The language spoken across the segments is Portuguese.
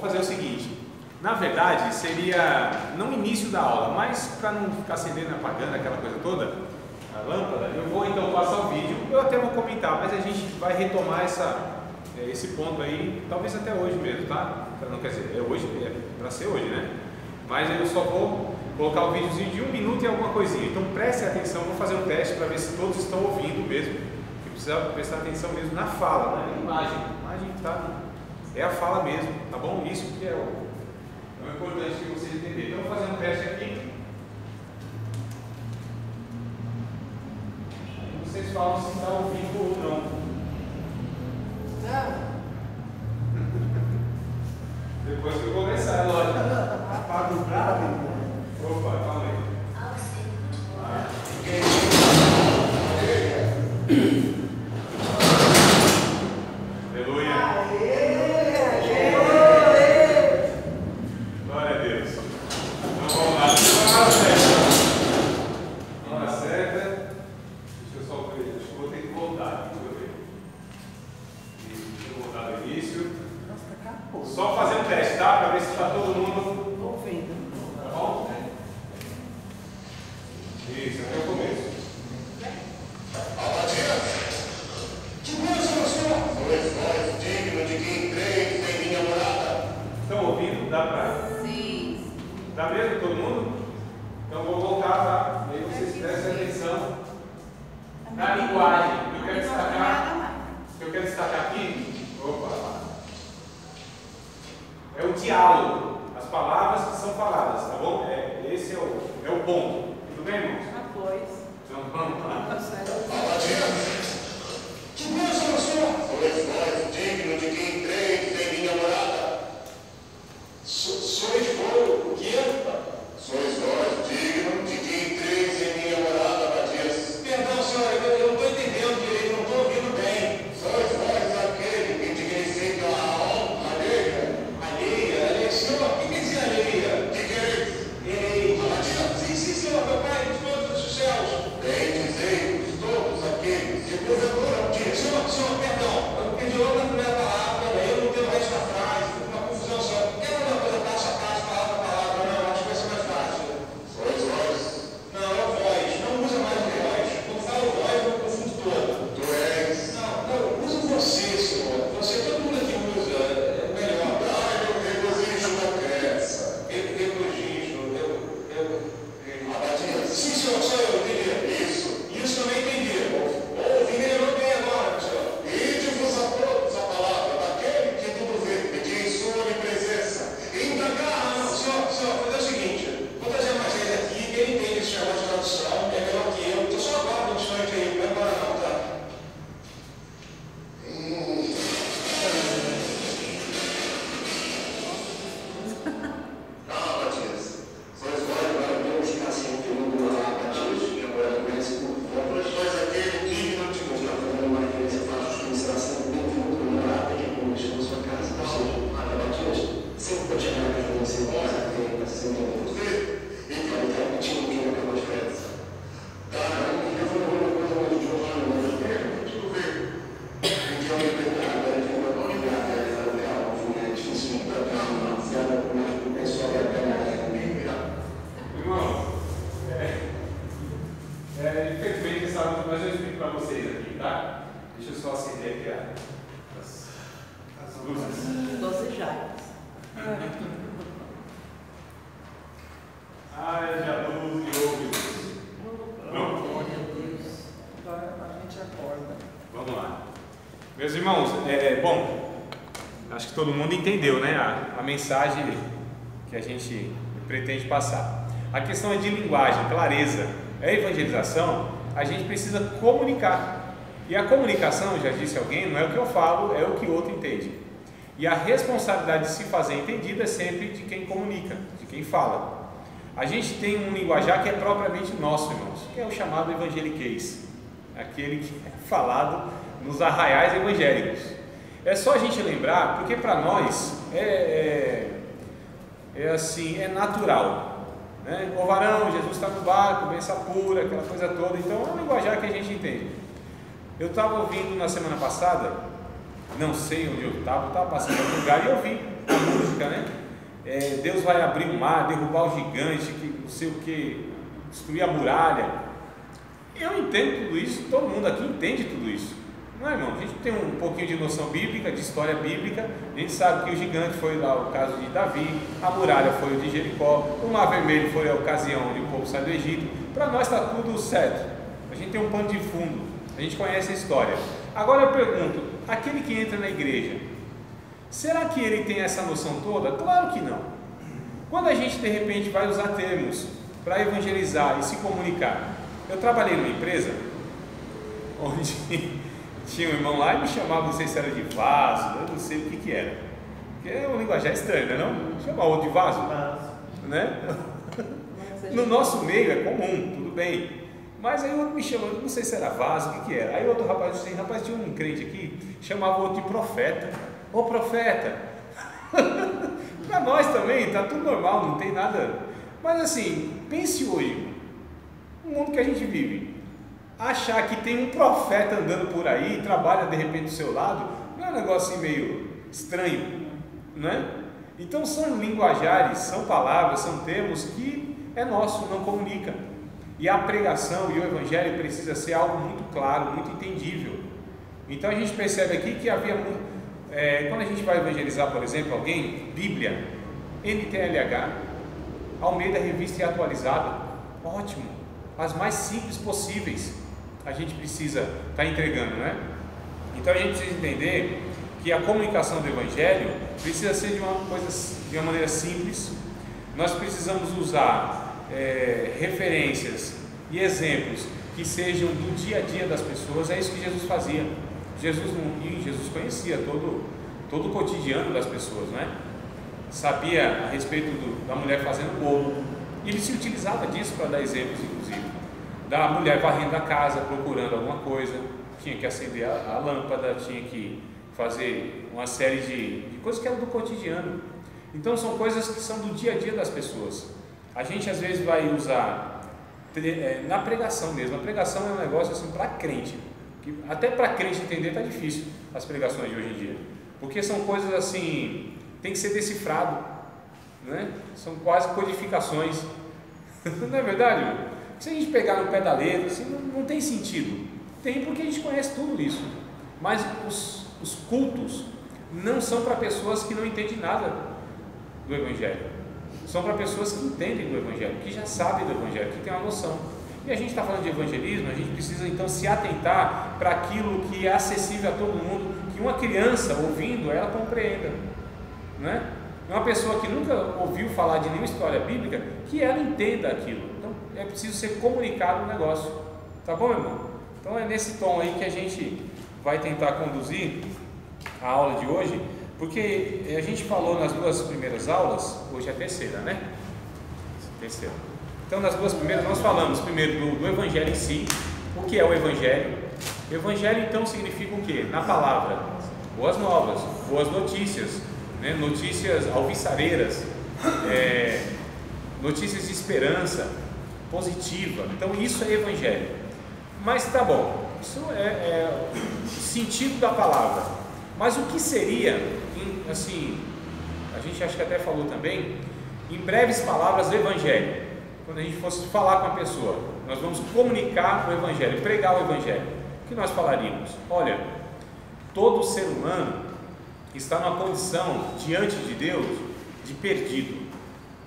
fazer o seguinte. Na verdade, seria não o início da aula, mas para não ficar acendendo e apagando aquela coisa toda, a lâmpada, eu vou então passar o vídeo, eu até vou comentar, mas a gente vai retomar esse ponto aí, talvez até hoje mesmo, tá? Não quer dizer, é para ser hoje, né? Mas eu só vou colocar o videozinho de 1 minuto e alguma coisinha. Então preste atenção, vou fazer um teste para ver se todos estão ouvindo mesmo. E precisa prestar atenção mesmo na fala, não é na imagem. A imagem é a fala mesmo, tá bom? Isso que é o importante que vocês entenderem. Então vou fazer um teste aqui. Aí vocês falam se está ouvindo ou não. Não. Depois que eu começar, é lógico. Apaga o bravo. Opa, calma aí. Aleluia. Glória a Deus. Então vamos lá. Hora certa. Deixa eu só ver. Acho que eu vou ter que voltar. Deixa eu voltar do início. Só fazer um teste, tá? Para ver se está todo mundo ouvindo. Tá bom? Isso, até o começo. Digno de quem crê em minha morada. Estão ouvindo? Dá para? Sim. Dá mesmo todo mundo? Então vou voltar, tá? Aí vocês prestem atenção na linguagem. Eu quero destacar aqui. Opa! É o diálogo. As palavras que são faladas, tá bom? Esse é o ponto. Tudo bem, irmãos? Pois. Então vamos lá. Sois vós digno de quem crê em minha morada. Sois vós o quê? Sois vós digno de quem crê em minha morada, Abadias. Perdão, senhor, eu não estou entendendo direito, não estou ouvindo bem. Sois vós aquele de quem sei pela alma alheia. Alheia? Senhor, o que quer dizer alheia? Que quereis? Ei, Abadias. Sim, senhor, meu pai de todos os céus. Bem dizei todos aqueles que porventura senhor, perdão, eu pedi outra primeira palavra, eu não tenho mais essa frase, uma confusão só. Quer uma coisa passo a passo, palavra a palavra? Não, acho que vai ser mais fácil. Sois vós? Não, é vós, não usa mais o vós. Quando falo vós, eu confundo todo. Tu és? Não, usa você, senhor. Você, todo mundo aqui usa, é melhor. Eu regozijo na crença. Regozijo, Abadias. Sim, senhor, sou eu, entendi. Isso também entendi. Ouvi, melhorou bem agora, senhor. Ide-vos a todos a palavra daquele que tudo vê, e que em sua presença. Indagar, não, senhor, vou fazer o seguinte. Vou trazer mais gente aqui, quem entende esse negócio de tradução, é melhor que eu. Estou só agora um instante aí, não é agora não, tá? Abadias. Sois vós, agora Deus, que assim que o mundo lá, Abadias, que agora conhece por vós. Sois aquele digno de vos dar uma referência fácil de será sempre bem-vindo na morada que conquistou sua casa. Ou seja, Abadias, sempre pode chegar na casa de você, mas até para ser muito ver. E para estar repetindo o que ele acabou de fazer. Tá, eu vou falar uma coisa muito de hoje, mas eu quero tudo ver. Então, eu pergunto agora de uma novidade, realizar o real, é difícil de tratar, mas é só a ganhar, ninguém virá. Irmãos, infelizmente essa luta, mas eu explico para vocês aqui, tá? Deixa eu só acender aqui as luzes. 12 jaias. Haja luz e ouve luz. Não? Meu Deus. Agora a gente acorda. Vamos lá. Meus irmãos, bom, acho que todo mundo entendeu, né? A mensagem que a gente pretende passar. A questão é de linguagem, clareza. A evangelização, a gente precisa comunicar. E a comunicação, já disse alguém, não é o que eu falo, é o que o outro entende. E a responsabilidade de se fazer entendida é sempre de quem comunica, de quem fala. A gente tem um linguajar que é propriamente nosso, irmãos, que é o chamado evangeliquez, aquele que é falado nos arraiais evangélicos. É só a gente lembrar, porque para nós é natural. Né? O varão, Jesus está no barco, bênção pura, aquela coisa toda. Então é um linguajar que a gente entende. Eu estava ouvindo na semana passada, não sei onde eu estava passando em algum lugar e eu vi a música bíblica, né? Deus vai abrir o mar, derrubar o gigante, que não sei o que, destruir a muralha. Eu entendo tudo isso, todo mundo aqui entende tudo isso, não é, irmão? A gente tem um pouquinho de noção bíblica, de história bíblica, a gente sabe que o gigante foi lá o caso de Davi, a muralha foi o de Jericó, o mar vermelho foi a ocasião onde o povo sai do Egito. Para nós está tudo certo, a gente tem um pano de fundo, a gente conhece a história. Agora eu pergunto, aquele que entra na igreja, será que ele tem essa noção toda? Claro que não. Quando a gente de repente vai usar termos para evangelizar e se comunicar, eu trabalhei numa empresa onde tinha um irmão lá e me chamava, não sei se era de vaso, eu não sei o que era, porque é um linguajar estranho, não? Chama outro de vaso, né? No nosso meio é comum, tudo bem, mas aí o outro me chamou, não sei se era vaso, o que era. Aí outro rapaz disse, rapaz, tinha um crente aqui, chamava o outro de profeta. Ô profeta! Para nós também, está tudo normal, não tem nada. Mas assim, pense hoje, no mundo que a gente vive, achar que tem um profeta andando por aí, trabalha de repente do seu lado, não é um negócio assim meio estranho, não é? Então são linguajares, são palavras, são termos que é nosso, não comunica. E a pregação e o evangelho precisa ser algo muito claro, muito entendível. Então a gente percebe aqui que havia quando a gente vai evangelizar, por exemplo, alguém, Bíblia, NTLH, Almeida Revista e Atualizada, ótimo, as mais simples possíveis a gente precisa estar entregando, né? Então a gente precisa entender que a comunicação do evangelho precisa ser de uma maneira simples. Nós precisamos usar referências e exemplos que sejam do dia a dia das pessoas. É isso que Jesus fazia. Jesus conhecia todo o cotidiano das pessoas, né? Sabia a respeito da mulher fazendo bolo, e ele se utilizava disso para dar exemplos, inclusive da mulher varrendo a casa, procurando alguma coisa, tinha que acender a lâmpada, tinha que fazer uma série de coisas que eram do cotidiano. Então são coisas que são do dia a dia das pessoas. A gente às vezes vai usar na pregação mesmo. A pregação é um negócio assim para crente, que até para crente entender está difícil as pregações de hoje em dia, porque são coisas assim, tem que ser decifrado, né? São quase codificações. Não é verdade? Se a gente pegar no pé da letra, assim, não tem sentido. Tem porque a gente conhece tudo isso, mas os cultos não são para pessoas que não entendem nada do evangelho. São para pessoas que entendem do evangelho, que já sabem do evangelho, que têm uma noção. E a gente está falando de evangelismo, a gente precisa então se atentar para aquilo que é acessível a todo mundo, que uma criança ouvindo, ela compreenda, né? Uma pessoa que nunca ouviu falar de nenhuma história bíblica, que ela entenda aquilo. Então é preciso ser comunicado o negócio, tá bom, irmão? Então é nesse tom aí que a gente vai tentar conduzir a aula de hoje, porque a gente falou nas duas primeiras aulas, hoje é a terceira, né? Terceira. Então nas duas primeiras nós falamos primeiro do evangelho em si, o que é o evangelho. O evangelho então significa o quê? Na palavra, boas novas, boas notícias, né? Notícias alvissareiras, notícias de esperança positiva. Então isso é evangelho. Mas tá bom, isso é o sentido da palavra. Mas o que seria, assim, a gente acho que até falou também, em breves palavras, o evangelho. Quando a gente fosse falar com a pessoa, nós vamos comunicar o evangelho, pregar o evangelho. O que nós falaríamos? Olha, todo ser humano está numa condição diante de Deus de perdido.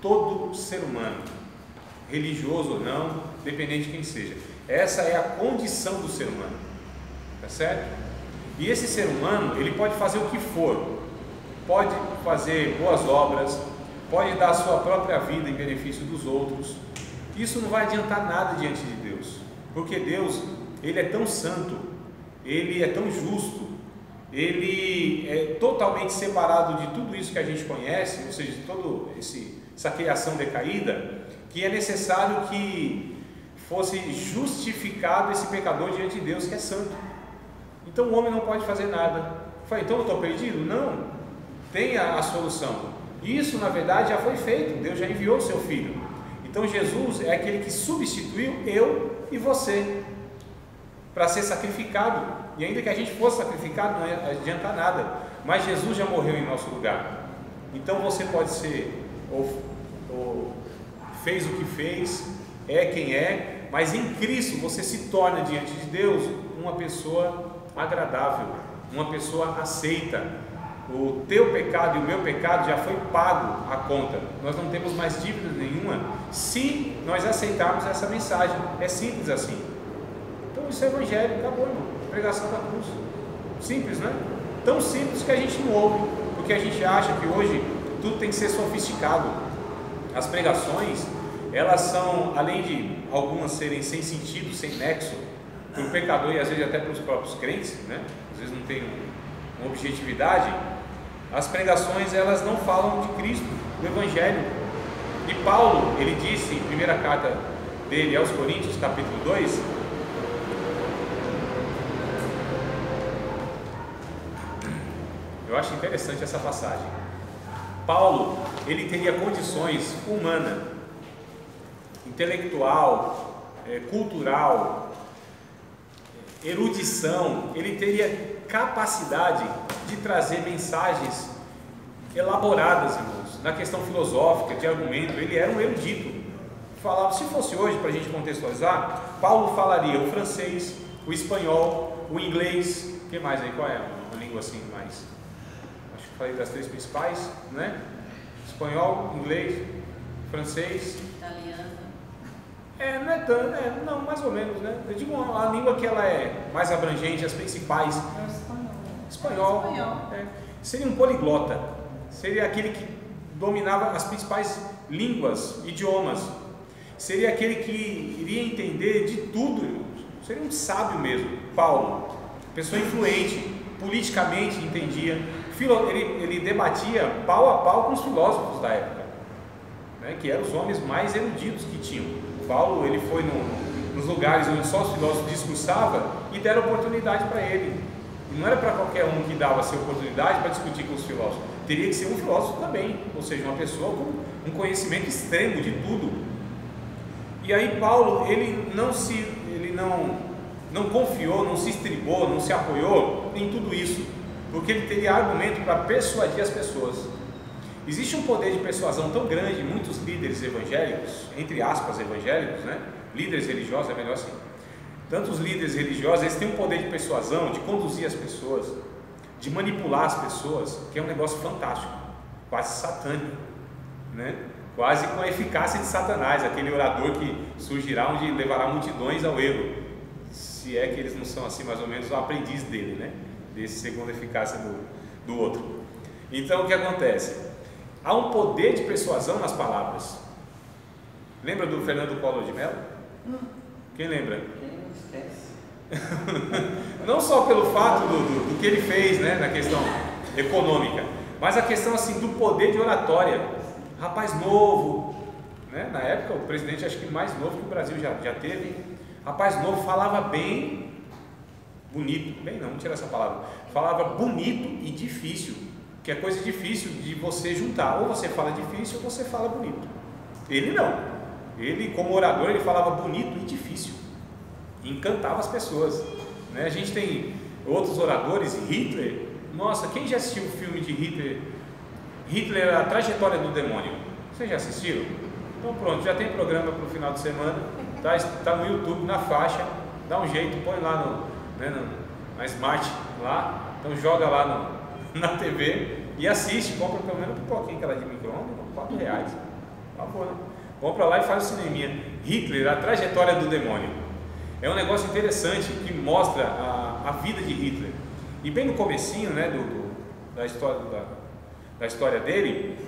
Todo ser humano, religioso ou não, dependente de quem seja. Essa é a condição do ser humano, tá certo? E esse ser humano, ele pode fazer o que for, pode fazer boas obras, pode dar a sua própria vida em benefício dos outros. Isso não vai adiantar nada diante de Deus, porque Deus, Ele é tão santo, Ele é tão justo, Ele é totalmente separado de tudo isso que a gente conhece, ou seja, de toda essa criação decaída, que é necessário que fosse justificado esse pecador diante de Deus, que é santo. Então o homem não pode fazer nada. Então eu estou perdido? Não, tem a solução. Isso na verdade já foi feito, Deus já enviou o seu Filho. Então Jesus é aquele que substituiu eu e você para ser sacrificado. E ainda que a gente fosse sacrificado, não ia adiantar nada, mas Jesus já morreu em nosso lugar. Então você pode ser, ou fez o que fez, é quem é, mas em Cristo você se torna diante de Deus uma pessoa agradável, uma pessoa aceita. O teu pecado e o meu pecado já foi pago a conta. Nós não temos mais dívida nenhuma se nós aceitarmos essa mensagem. É simples assim. Então isso é evangelho, acabou, irmão. Pregação da cruz. Simples, né? Tão simples que a gente não ouve, porque a gente acha que hoje tudo tem que ser sofisticado. As pregações, elas são, além de algumas serem sem sentido, sem nexo, para o pecador e às vezes até para os próprios crentes, né? Às vezes não tem uma objetividade. As pregações, elas não falam de Cristo, do Evangelho. E Paulo, ele disse em primeira carta dele aos Coríntios, capítulo 2, eu acho interessante essa passagem. Paulo, ele teria condições humanas, intelectual, cultural, erudição, ele teria capacidade de trazer mensagens elaboradas, irmãos, na questão filosófica, de argumento. Ele era um erudito. Falava, se fosse hoje, para a gente contextualizar, Paulo falaria o francês, o espanhol, o inglês. O que mais aí? Qual é a língua assim mais? Acho que falei das três principais, né? Espanhol, inglês, francês, italiano. Não é tanto, não, mais ou menos, né? Eu digo a língua que ela é mais abrangente, as principais. É o espanhol. Espanhol. Seria um poliglota, seria aquele que dominava as principais línguas, idiomas. Seria aquele que iria entender de tudo, irmãos. Seria um sábio mesmo. Paulo, pessoa influente, politicamente entendia. Ele debatia pau a pau com os filósofos da época, né, que eram os homens mais eruditos que tinham. Paulo, ele foi nos lugares onde só os filósofos discursavam e deram oportunidade para ele. E não era para qualquer um que dava essa oportunidade para discutir com os filósofos. Teria que ser um filósofo também, ou seja, uma pessoa com um conhecimento extremo de tudo. E aí Paulo, ele não confiou, não se estribou, não se apoiou em tudo isso, porque ele teria argumento para persuadir as pessoas. Existe um poder de persuasão tão grande, muitos líderes evangélicos, entre aspas evangélicos, né? Líderes religiosos, é melhor assim. Tantos líderes religiosos, eles têm um poder de persuasão, de conduzir as pessoas, de manipular as pessoas, que é um negócio fantástico, quase satânico, né? Quase com a eficácia de Satanás, aquele orador que surgirá onde levará multidões ao erro, se é que eles não são assim mais ou menos o aprendiz dele, né? Desse segundo a eficácia do outro. Então o que acontece? Há um poder de persuasão nas palavras. Lembra do Fernando Collor de Mello? Quem lembra? Quem não esquece? Não só pelo fato do que ele fez, né, na questão econômica, mas a questão assim do poder de oratória. Rapaz novo, né? Na época o presidente acho que mais novo que o Brasil já teve. Rapaz novo, falava bem, bonito, bem não tira essa palavra, falava bonito e difícil, que é coisa difícil de você juntar, ou você fala difícil ou você fala bonito. Ele não, ele como orador ele falava bonito e difícil, encantava as pessoas, né? A gente tem outros oradores, Hitler, nossa, quem já assistiu o filme de Hitler? Hitler, a trajetória do demônio, vocês já assistiram? Então pronto, já tem programa para o final de semana, tá no YouTube, na faixa, dá um jeito, põe lá na Smart, lá, então joga lá na TV e assiste, compra pelo menos um pipoquinho aquela de micro-ondas, R$4, por favor, né? Compra lá e faz o cineminha. Hitler, a trajetória do demônio, é um negócio interessante que mostra a vida de Hitler, e bem no comecinho, né, da história dele,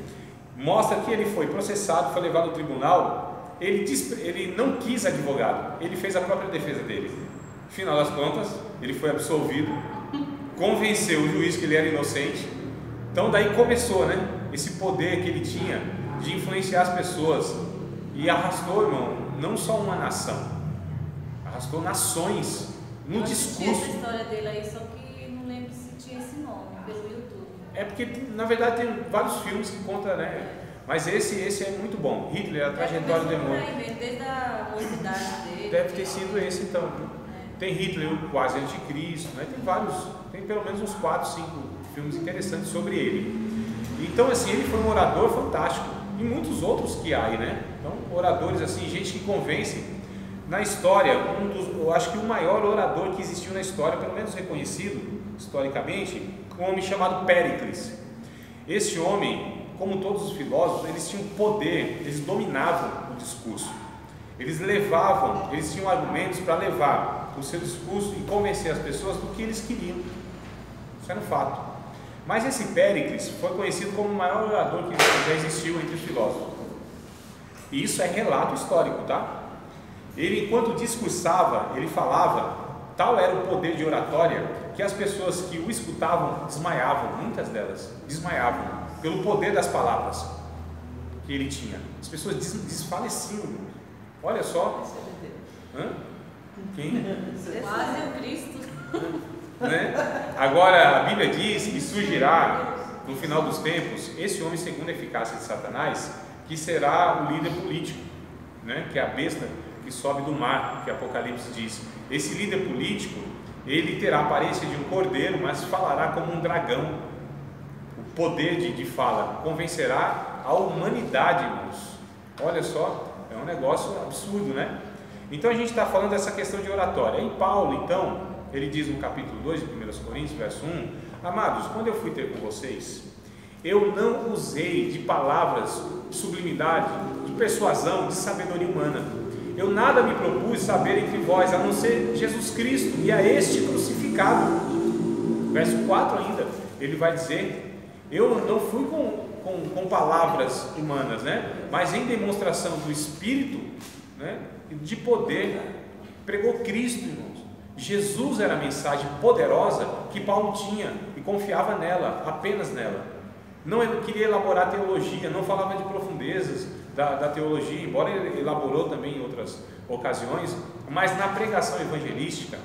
mostra que ele foi processado, foi levado ao tribunal, ele não quis advogado, ele fez a própria defesa dele. Final das contas, ele foi absolvido, convenceu o juiz que ele era inocente. Então daí começou, né, esse poder que ele tinha de influenciar as pessoas, e arrastou, irmão, não só uma nação, arrastou nações no discurso. Essa história dele aí, só que não lembro se tinha esse nome pelo YouTube. É porque na verdade tem vários filmes que contam, né? Mas esse é muito bom. Hitler, a trajetória do demônio. Desde a mocidade dele. Deve ter sido esse então. Né? Tem Hitler, o quase anticristo, né? Tem pelo menos uns 4, 5 filmes interessantes sobre ele. Então, assim, ele foi um orador fantástico. E muitos outros que há aí, né? Então, oradores assim, gente que convence. Na história, eu acho que o maior orador que existiu na história, pelo menos reconhecido historicamente, um homem chamado Péricles. Esse homem, como todos os filósofos, eles tinham poder, eles dominavam o discurso. Eles tinham argumentos para levar o seu discurso e convencer as pessoas do que eles queriam. Isso era um fato. Mas esse Péricles foi conhecido como o maior orador que já existiu entre os filósofos. E isso é relato histórico, tá? Ele, enquanto discursava, ele falava, tal era o poder de oratória, que as pessoas que o escutavam desmaiavam, muitas delas desmaiavam, pelo poder das palavras que ele tinha. As pessoas desfaleciam. Olha só. Hã? Quem? Quase o Cristo. Né? Agora a Bíblia diz que surgirá no final dos tempos esse homem segundo a eficácia de Satanás, que será o líder político, né? Que é a besta que sobe do mar, que Apocalipse diz. Esse líder político, ele terá a aparência de um cordeiro, mas falará como um dragão. O poder de fala convencerá a humanidade, irmãos. Olha só, é um negócio absurdo, né? Então a gente está falando dessa questão de oratória. Em Paulo, então, ele diz no capítulo 2 de 1 Coríntios, verso 1: Amados, quando eu fui ter com vocês, eu não usei de palavras de sublimidade, de persuasão, de sabedoria humana. Eu nada me propus saber entre vós, a não ser Jesus Cristo e a este crucificado. Verso 4 ainda, ele vai dizer: eu não fui com palavras humanas, né? Mas em demonstração do Espírito, né? De poder, pregou Cristo, irmãos. Jesus era a mensagem poderosa que Paulo tinha e confiava nela, apenas nela. Não queria elaborar teologia, não falava de profundezas da teologia, embora ele elaborou também em outras ocasiões, mas na pregação evangelística,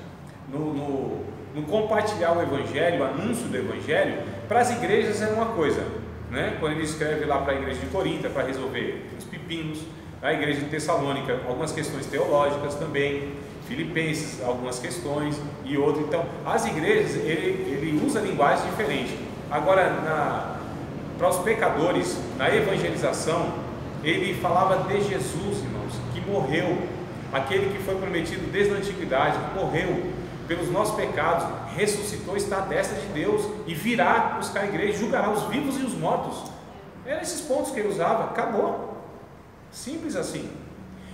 no compartilhar o Evangelho, o anúncio do Evangelho, para as igrejas era uma coisa, né? Quando ele escreve lá para a igreja de Corinto, para resolver os pepinos, a igreja de Tessalônica, algumas questões teológicas também, Filipenses, algumas questões e outras. Então, as igrejas, ele usa linguagem diferente. Agora, para os pecadores, na evangelização, ele falava de Jesus, irmãos, que morreu, aquele que foi prometido desde a antiguidade, que morreu pelos nossos pecados, ressuscitou, está à destra de Deus e virá buscar a igreja, julgará os vivos e os mortos. Eram esses pontos que ele usava, acabou. Simples assim.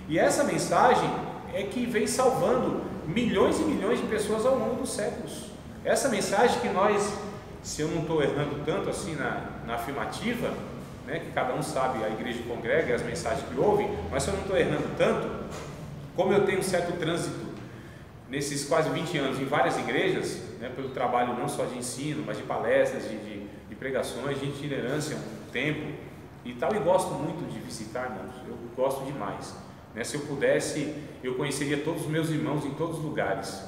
E essa mensagem é que vem salvando milhões e milhões de pessoas ao longo dos séculos. Essa mensagem que nós, se eu não estou errando tanto assim na afirmativa, né, que cada um sabe, a igreja congrega as mensagens que ouvem, mas se eu não estou errando tanto, como eu tenho um certo trânsito nesses quase 20 anos em várias igrejas, né, pelo trabalho não só de ensino, mas de palestras, de pregações, de itinerância, um tempo e tal, e gosto muito de visitar, irmãos, eu gosto demais, né? Se eu pudesse, eu conheceria todos os meus irmãos em todos os lugares.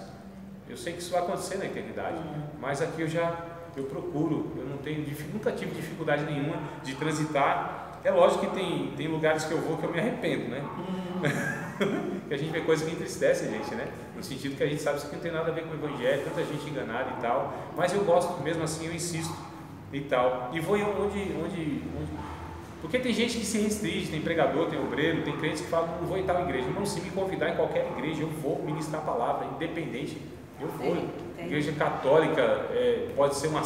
Eu sei que isso vai acontecer na eternidade, mas aqui eu procuro, eu nunca tive dificuldade nenhuma de transitar. É lógico que tem lugares que eu vou que eu me arrependo, né? Que a gente vê coisas que entristecem a gente, né? No sentido que a gente sabe que isso não tem nada a ver com o Evangelho, tanta gente enganada e tal, mas eu gosto, mesmo assim eu insisto e tal, e vou onde porque tem gente que se restringe, tem pregador, tem obreiro, tem crentes que falam: não vou em tal igreja. Não, se me convidar em qualquer igreja, eu vou ministrar a palavra, independente, eu vou. Igreja católica pode ser uma